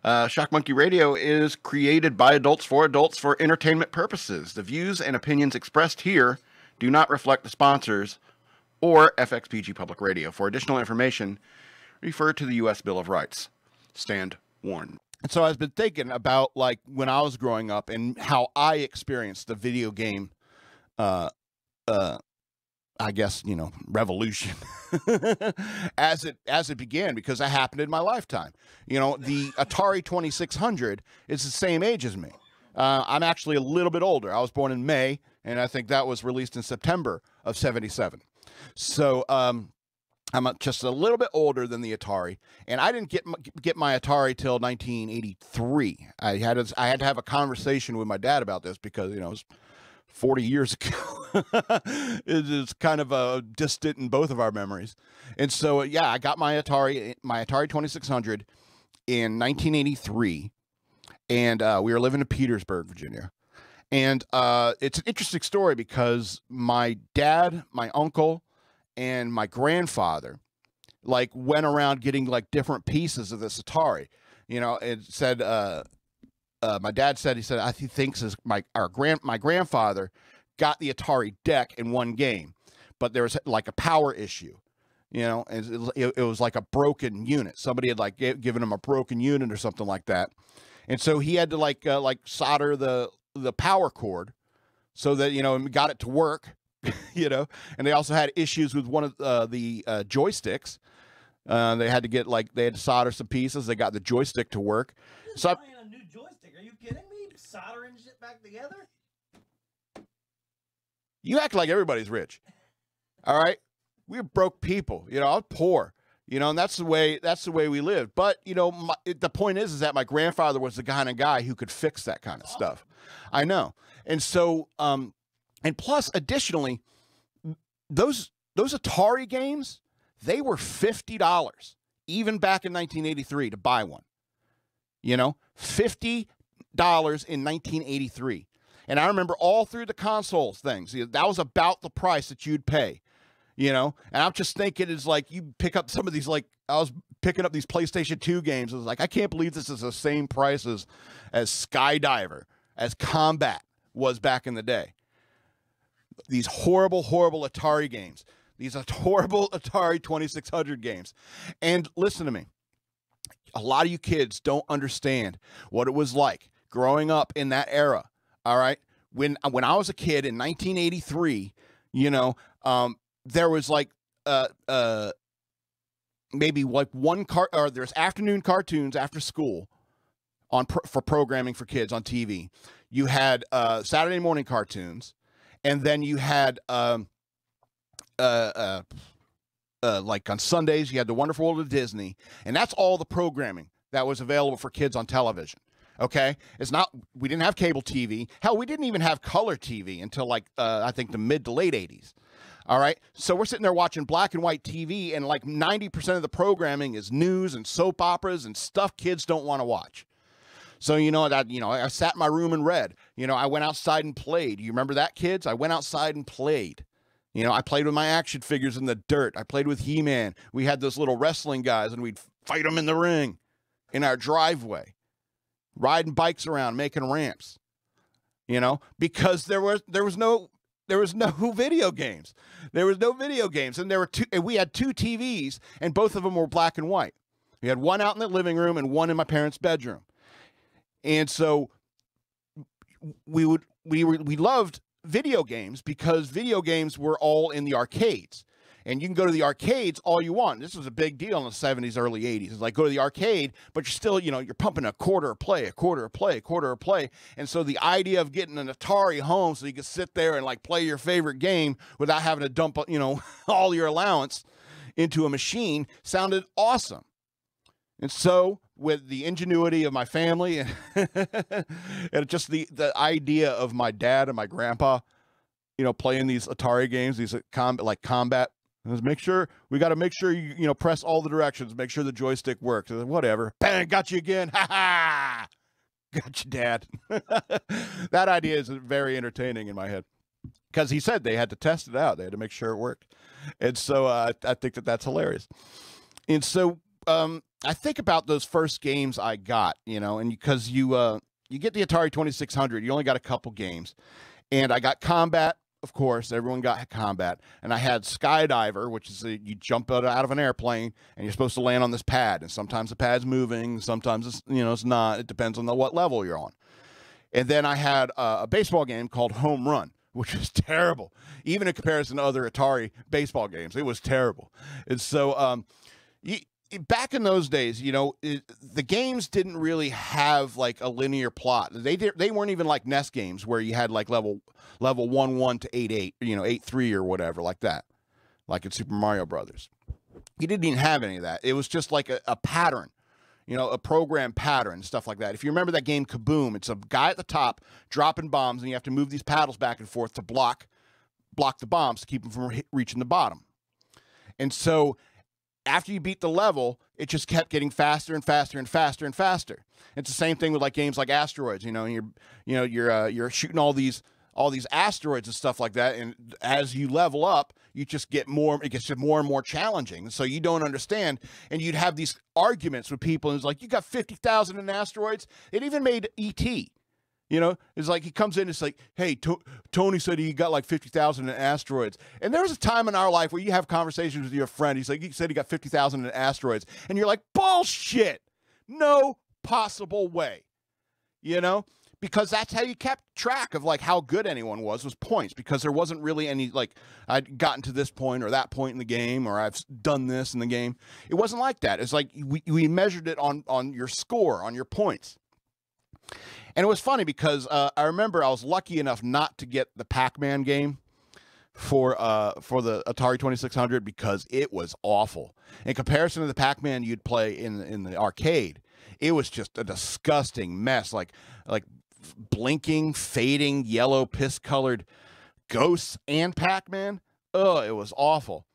Shock Monkey Radio is created by adults for entertainment purposes. The views and opinions expressed here do not reflect the sponsors or FXPG Public Radio. For additional information, refer to the U.S. Bill of Rights. Stand warned. And so I've been thinking about, like, when I was growing up and how I experienced the video game, I guess, you know, revolution as it began, because that happened in my lifetime. You know, the Atari 2600 is the same age as me. I'm actually a little bit older. I was born in May, and I think that was released in September of '77. So I'm just a little bit older than the Atari, and I didn't get my Atari till 1983. I had to have a conversation with my dad about this because, you know, it was 40 years ago. It is kind of distant in both of our memories. And so, yeah, I got my Atari 2600 in 1983, and we were living in Petersburg, Virginia. And it's an interesting story because my dad, my uncle, and my grandfather, like, went around getting, like, different pieces of this Atari. You know, it said, my dad said, he thinks my grandfather got the Atari deck in one game, but there was, like, a power issue, you know, and it was like a broken unit. Somebody had, like, given him a broken unit or something like that. And so he had to, like solder the power cord so that, you know, got it to work. You know, and they also had issues with one of the joysticks. They had to solder some pieces. They got the joystick to work. So buying a new joystick? Are you kidding me? Soldering shit back together? You act like everybody's rich. All right, we're broke people. You know, I was poor. You know, and that's the way we lived. But, you know, the point is that my grandfather was the kind of guy who could fix that kind of stuff. I know, and so and plus, additionally, those Atari games, they were $50 even back in 1983 to buy one. You know, $50 in 1983. And I remember all through the consoles things, that was about the price that you'd pay. You know, and I'm just thinking, it's like you pick up some of these, like, I was picking up these PlayStation 2 games. I was like, I can't believe this is the same price as Skydiver, as Combat was back in the day. These horrible, horrible Atari games. These are horrible Atari 2600 games. And listen to me. A lot of you kids don't understand what it was like growing up in that era. All right. When I was a kid in 1983, you know, there was like maybe like there's afternoon cartoons after school for programming for kids on TV. You had Saturday morning cartoons. And then you had, like on Sundays, you had The Wonderful World of Disney, and that's all the programming that was available for kids on television. Okay, we didn't have cable TV. Hell, we didn't even have color TV until, like, I think the mid to late 80s. All right, so we're sitting there watching black and white TV, and like 90% of the programming is news and soap operas and stuff kids don't want to watch. So, you know, I sat in my room and read. You know, I went outside and played. You remember that, kids? I went outside and played. You know, I played with my action figures in the dirt. I played with He-Man. We had those little wrestling guys, and we'd fight them in the ring in our driveway, riding bikes around, making ramps. You know, because there was no video games. There was no video games, and we had two TVs, and both of them were black and white. We had one out in the living room and one in my parents' bedroom. And so we loved video games because video games were all in the arcades. And you can go to the arcades all you want. This was a big deal in the 70s, early 80s. It's like, go to the arcade, but you're still, you know, you're pumping a quarter a play. And so the idea of getting an Atari home so you could sit there and, like, play your favorite game without having to dump, you know, all your allowance into a machine sounded awesome. And so, with the ingenuity of my family and just the idea of my dad and my grandpa, you know, playing these Atari games, these combat, we got to make sure you know, press all the directions, make sure the joystick works. Whatever. Bang, got you again. Ha ha. Got you, Dad. That idea is very entertaining in my head because he said they had to test it out. They had to make sure it worked. And so I think that's hilarious. And so I think about those first games I got, you know, and because you get the Atari 2600, you only got a couple games, and I got Combat. Of course, everyone got Combat, and I had Skydiver, which is you jump out of an airplane and you're supposed to land on this pad, and sometimes the pad's moving, sometimes it's, you know, it's not. It depends on what level you're on. And then I had a baseball game called Home Run, which was terrible, even in comparison to other Atari baseball games. It was terrible. And so, back in those days, you know, the games didn't really have like a linear plot. They weren't even like NES games where you had like level 1-1 to 8-8, you know, 8-3 or whatever like that, like in Super Mario Brothers. You didn't even have any of that. It was just like a pattern, you know, a program pattern, stuff like that. If you remember that game Kaboom, it's a guy at the top dropping bombs, and you have to move these paddles back and forth to block the bombs to keep them from reaching the bottom. And so after you beat the level, it just kept getting faster and faster and faster and faster. It's the same thing with like games like Asteroids, you know, and you're shooting all these asteroids and stuff like that, and as you level up, you just get more, it gets just more and more challenging. So you don't understand, and you'd have these arguments with people, and it's like, you got 50,000 in asteroids. It even made E.T., you know, it's like he comes in, it's like, hey, Tony said he got like 50,000 in asteroids. And there was a time in our life where you have conversations with your friend. He's like, he said he got 50,000 in asteroids. And you're like, bullshit. No possible way. You know, because that's how you kept track of like how good anyone was points, because there wasn't really any like, I'd gotten to this point or that point in the game, or I've done this in the game. It wasn't like that. It's like we measured it on your score, on your points. And it was funny because I remember I was lucky enough not to get the Pac-Man game for the Atari 2600 because it was awful. In comparison to the Pac-Man you'd play in the arcade, it was just a disgusting mess, like blinking, fading, yellow, piss-colored ghosts and Pac-Man. Oh, it was awful.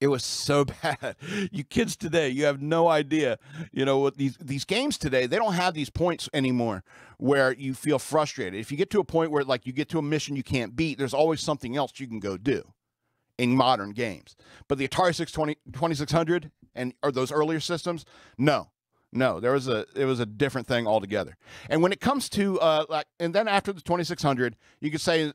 It was so bad. You kids today, you have no idea. You know, what these games today, they don't have these points anymore where you feel frustrated. If you get to a point where like you get to a mission you can't beat, there's always something else you can go do in modern games. But the Atari 2600 or those earlier systems, no, it was a different thing altogether. And when it comes to and then after the 2600, you could say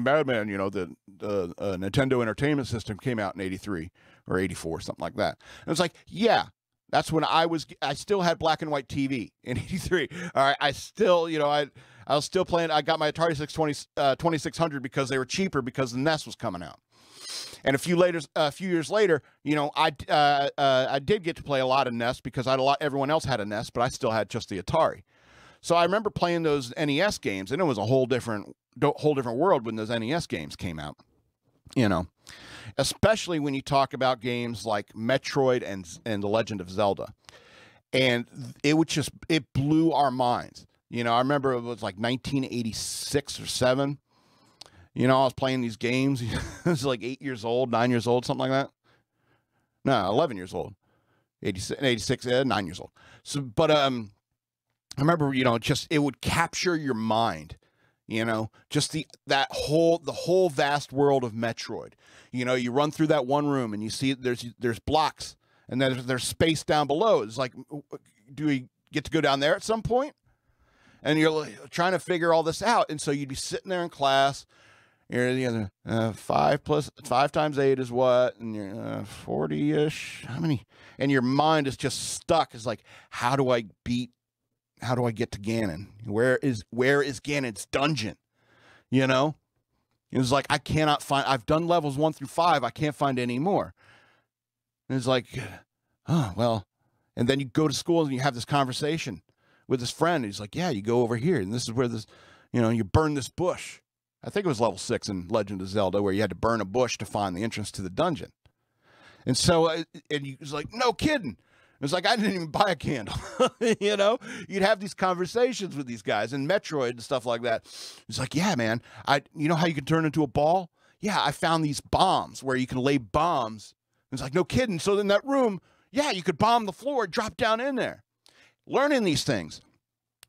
Madman, you know, the Nintendo Entertainment System came out in 83 or 84, something like that. And it was like, yeah, that's when I still had black and white TV in 83. All right, I still, you know, I was still playing. I got my Atari 2600 because they were cheaper because the NES was coming out. And a few years later, you know, I did get to play a lot of NES because everyone else had a NES, but I still had just the Atari. So I remember playing those NES games, and it was a whole different world when those NES games came out. You know, especially when you talk about games like Metroid and The Legend of Zelda, and it blew our minds. You know, I remember it was like 1986 or 7. You know, I was playing these games. I was like 8 years old, 9 years old, something like that. No, 11 years old. 86, 9 years old. So, but I remember, you know, just it would capture your mind. You know, just the whole vast world of Metroid. You know, you run through that one room and you see there's blocks, and then there's space down below. It's like, do we get to go down there at some point? And you're like, trying to figure all this out. And so you'd be sitting there in class. You're the other 5 times 8 is what, and you're 40-ish. How many? And your mind is just stuck. It's like, how do I get to Ganon? Where is Ganon's dungeon? You know, it was like, I cannot find. I've done levels 1 through 5. I can't find any more. And it's like, oh well. And then you go to school and you have this conversation with his friend. He's like, yeah, you go over here, and this is where this, you know, you burn this bush. I think it was level 6 in Legend of Zelda where you had to burn a bush to find the entrance to the dungeon. And so, and he was like, no kidding. It was like, I didn't even buy a candle. You know, you'd have these conversations with these guys and Metroid and stuff like that. It's like, yeah, man, you know how you can turn into a ball? Yeah, I found these bombs where you can lay bombs. It's like, no kidding. So in that room, yeah, you could bomb the floor, drop down in there. Learning these things,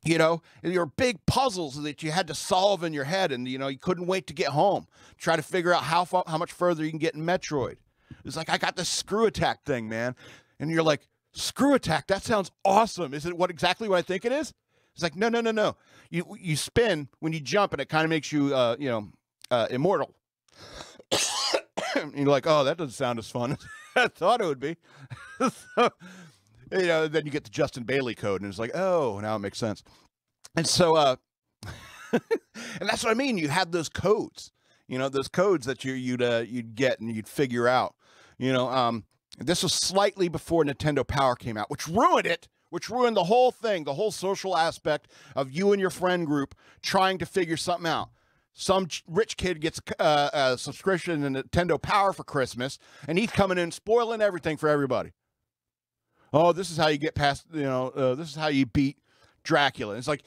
you know, your big puzzles that you had to solve in your head, and, you know, you couldn't wait to get home, try to figure out how much further you can get in Metroid. It's like, I got this screw attack thing, man. And you're like, Screw attack. That sounds awesome. Is it exactly what I think it is? It's like, no, no, no, no. You spin when you jump, and it kind of makes you, immortal. And you're like, oh, that doesn't sound as fun as I thought it would be. So, then you get the Justin Bailey code, and it's like, oh, now it makes sense. And so, and that's what I mean. You had those codes, those codes that you'd get and you'd figure out, this was slightly before Nintendo Power came out, which ruined it, which ruined the whole thing, the whole social aspect of you and your friend group trying to figure something out. Some rich kid gets a subscription to Nintendo Power for Christmas, and he's coming in spoiling everything for everybody. Oh, this is how you get past, this is how you beat Dracula. It's like,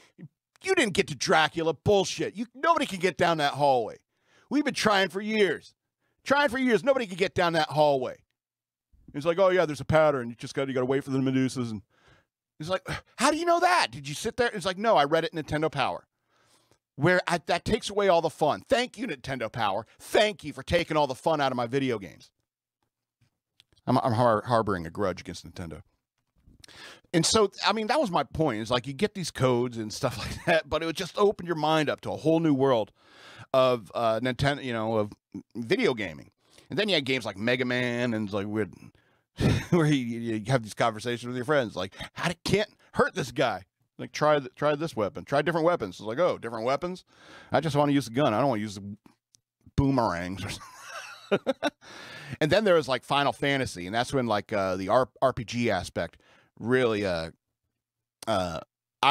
you didn't get to Dracula. Bullshit. Nobody can get down that hallway. We've been trying for years. Nobody can get down that hallway. It's like, oh yeah, there's a pattern. You got to wait for the Medusas. And it's like, how do you know that? Did you sit there? It's like, no, I read it in Nintendo Power. That takes away all the fun. Thank you, Nintendo Power. Thank you for taking all the fun out of my video games. I'm harboring a grudge against Nintendo. And so, I mean, that was my point. It's like you get these codes and stuff like that, but it would just open your mind up to a whole new world of Nintendo, of video gaming. And then you had games like Mega Man, and it's like weird, where you have these conversations with your friends, like, can't hurt this guy. Like, try this weapon. Try different weapons. It's like, oh, different weapons? I just want to use the gun. I don't want to use the boomerangs or something. And then there was like Final Fantasy, and that's when like the RPG aspect really, I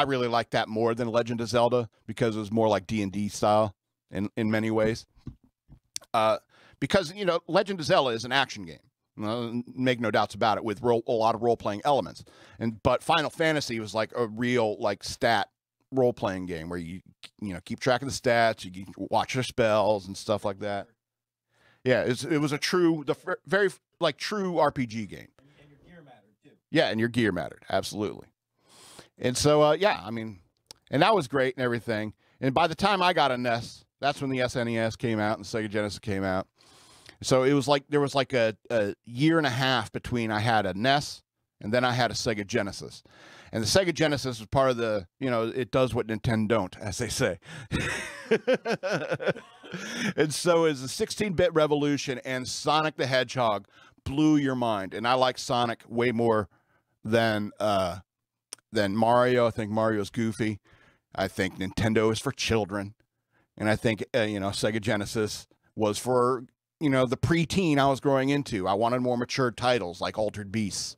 really like that more than Legend of Zelda, because it was more like D&D style in many ways. Because, Legend of Zelda is an action game. Make no doubts about it, with a lot of role-playing elements. But Final Fantasy was like a real like stat role-playing game where you keep track of the stats, you watch your spells and stuff like that. Yeah, it was very like true RPG game. And your gear mattered too. Yeah, and your gear mattered, absolutely. And so yeah, I mean, and that was great and everything. And by the time I got a NES, that's when the SNES came out and Sega Genesis came out. So it was like there was like a year and a half between I had a NES and then I had a Sega Genesis. And the Sega Genesis was part of the, it does what Nintendo don't, as they say. And so is the 16-bit revolution, and Sonic the Hedgehog blew your mind. And I like Sonic way more than Mario. I think Mario's goofy. I think Nintendo is for children. And I think, Sega Genesis was for, the preteen I was growing into. I wanted more mature titles like Altered Beasts,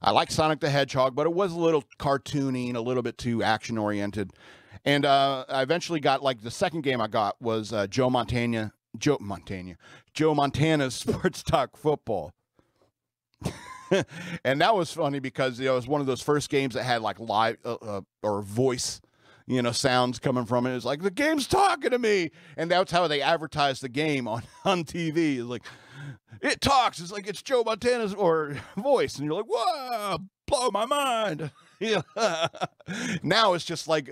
I like Sonic the Hedgehog, but it was a little cartoony and a little bit too action-oriented. And I eventually got, like, the second game I got was Joe Montana's Sports Talk Football. And that was funny because it was one of those first games that had, like, live or voice, sounds coming from it. It's like, the game's talking to me. And that's how they advertised the game on TV. It's like, it talks. It's like, it's Joe Montana's voice. And you're like, whoa, blow my mind. Now it's just like,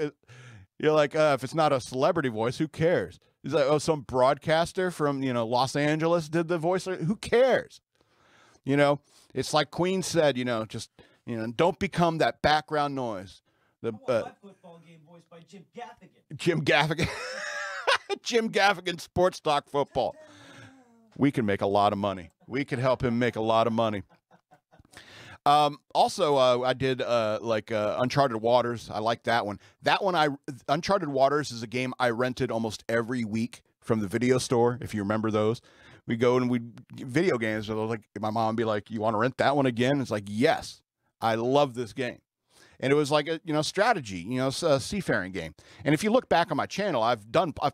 you're like, if it's not a celebrity voice, who cares? It's like, oh, some broadcaster from, Los Angeles did the voice. Who cares? It's like Queen said, just, don't become that background noise. My football game voiced by Jim Gaffigan. Jim Gaffigan. Jim Gaffigan, Sports Talk Football. We can make a lot of money. We can help him make a lot of money. Also, I did Uncharted Waters. I like that one. Uncharted Waters is a game I rented almost every week from the video store, if you remember those. We go and we video games. So like, my mom would be like, "You want to rent that one again?" It's like, yes, I love this game. And it was like a strategy, a seafaring game. And if you look back on my channel, I've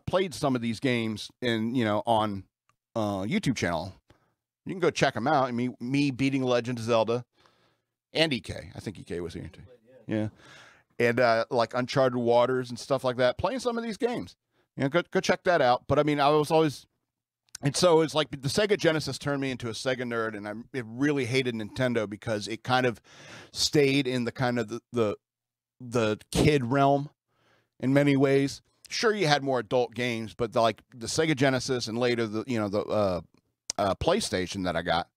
played some of these games on YouTube channel. You can go check them out. Me beating Legend of Zelda, and EK. I think EK was here too. Yeah. And like Uncharted Waters and stuff like that. Playing some of these games. Go check that out. But I mean, I was always. And so it's like the Sega Genesis turned me into a Sega nerd, and I really hated Nintendo because it kind of stayed in the kind of the kid realm in many ways. Sure, you had more adult games, but the Sega Genesis and later the PlayStation that I got,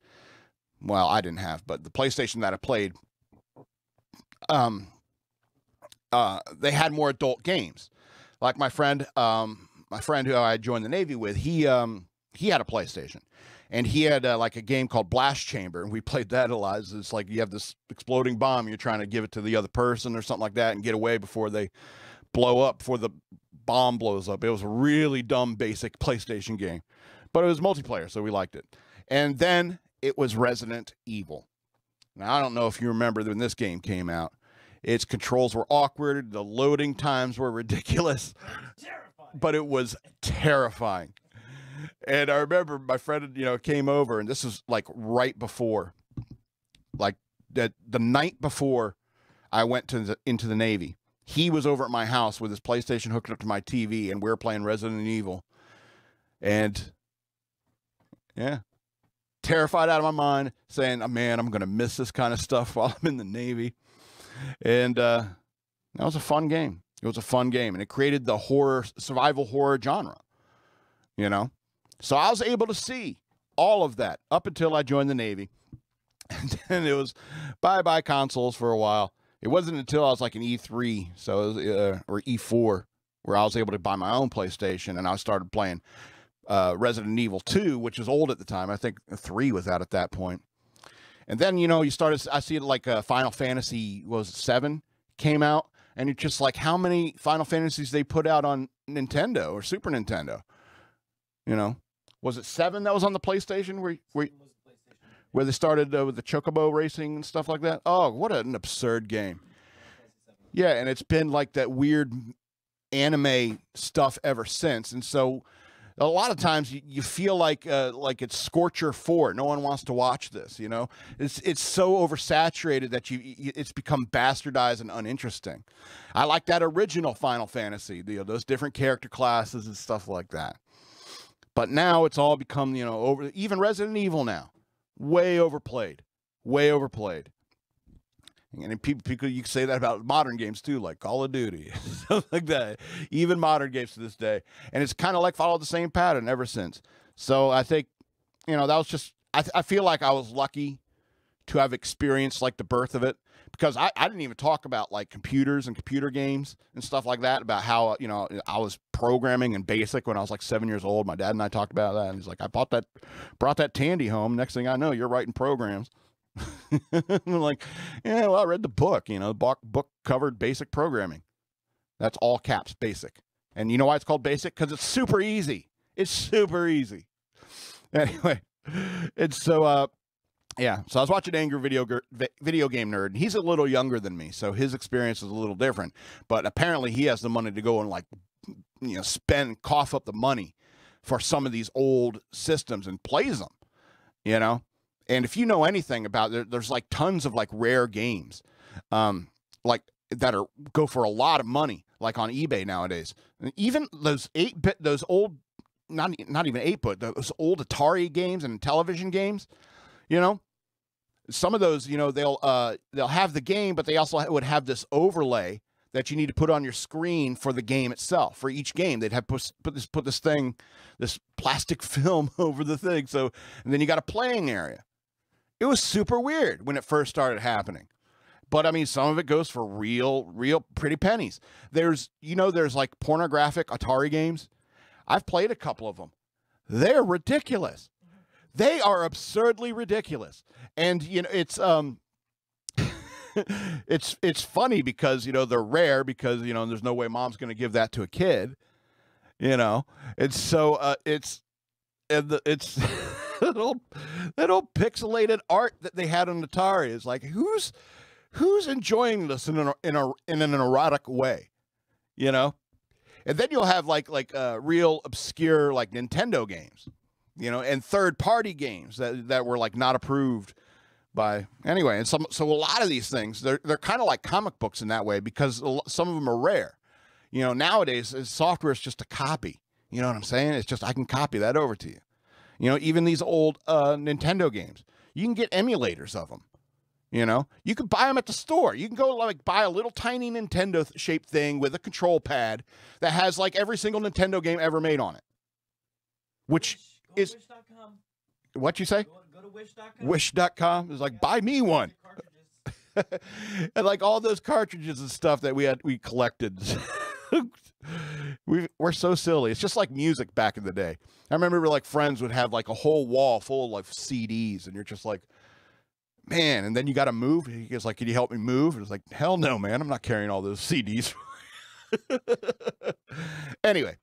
well, I didn't have, but the PlayStation that I played, they had more adult games. Like my friend who I joined the Navy with, he had a PlayStation, and he had like a game called Blast Chamber, and we played that a lot. It's like you have this exploding bomb, you're trying to give it to the other person or something like that, and get away before they blow up, before the bomb blows up. It was a really dumb, basic PlayStation game, but it was multiplayer, so we liked it. And then it was Resident Evil. Now, I don't know if you remember when this game came out. Its controls were awkward. The loading times were ridiculous. But it was terrifying. And I remember my friend, came over, and this was like right before, like the night before I went into the Navy. He was over at my house with his PlayStation hooked up to my TV, and we were playing Resident Evil. And yeah, terrified out of my mind, saying, oh, man, I'm going to miss this kind of stuff while I'm in the Navy. And that was a fun game. It was a fun game, and it created the survival horror genre, So I was able to see all of that up until I joined the Navy. And then it was bye-bye consoles for a while. It wasn't until I was like an E3, or E4, where I was able to buy my own PlayStation, and I started playing Resident Evil 2, which was old at the time. I think 3 was out at that point. And then, I see it like Final Fantasy, was it 7 came out, and it's just like how many Final Fantasies they put out on Nintendo or Super Nintendo. Was it 7 that was on the PlayStation where they started with the Chocobo racing and stuff like that? Oh, what an absurd game. Yeah, and it's been like that weird anime stuff ever since. And so a lot of times you feel like it's Scorcher 4. No one wants to watch this, It's so oversaturated that it's become bastardized and uninteresting. I like that original Final Fantasy, those different character classes and stuff like that. But now it's all become, over. Even Resident Evil now, way overplayed. And people, you can say that about modern games too, like Call of Duty, stuff like that. Even modern games to this day, and it's kind of like followed the same pattern ever since. So I think, that was just. I feel like I was lucky to have experienced like the birth of it, because I didn't even talk about like computers and computer games and stuff like that, about how I was programming in BASIC when I was like 7 years old. My dad and I talked about that, and he's like, I brought that Tandy home. Next thing I know, you're writing programs. I'm like, yeah, well, I read the book, book covered basic programming. That's all caps, basic. And you know why it's called basic? Because it's super easy. It's super easy. Anyway, it's so, yeah. So I was watching Angry Video Game Nerd, and he's a little younger than me, so his experience is a little different. But apparently he has the money to go and like, cough up the money for some of these old systems and plays them, And if you know anything about it, there's like tons of like rare games, like that go for a lot of money, like on eBay nowadays. And even those 8-bit, those old, not even 8-bit, those old Atari games and television games, some of those, they'll have the game, but they also would have this overlay that you need to put on your screen for the game itself. For each game, they'd have put this plastic film over the thing. So, and then you got a playing area. It was super weird when it first started happening. But I mean, some of it goes for real pretty pennies. There's like pornographic Atari games. I've played a couple of them. They're ridiculous. They are absurdly ridiculous. And it's it's funny because they're rare, because there's no way mom's going to give that to a kid. It's so it's that old pixelated art that they had on Atari is like, who's enjoying this in an erotic way, And then you'll have like real obscure like Nintendo games, and third-party games that were like not approved by anyway. And so a lot of these things, they're kind of like comic books in that way, because some of them are rare. Nowadays software is just a copy. You know what I'm saying? It's just, I can copy that over to you. Even these old Nintendo games, you can get emulators of them. You can buy them at the store. You can go like buy a little tiny Nintendo shaped thing with a control pad that has like every single Nintendo game ever made on it. Which is wish.com. What you say? Go to wish.com. Wish.com. It was like, buy me one. Cartridges. And like all those cartridges and stuff that we collected. We're so silly. It's just like music back in the day. I remember like friends would have like a whole wall full of like CDs, and you're just like, man. And then you got to move. He goes like, can you help me move? And it's like, hell no, man. I'm not carrying all those CDs. Anyway,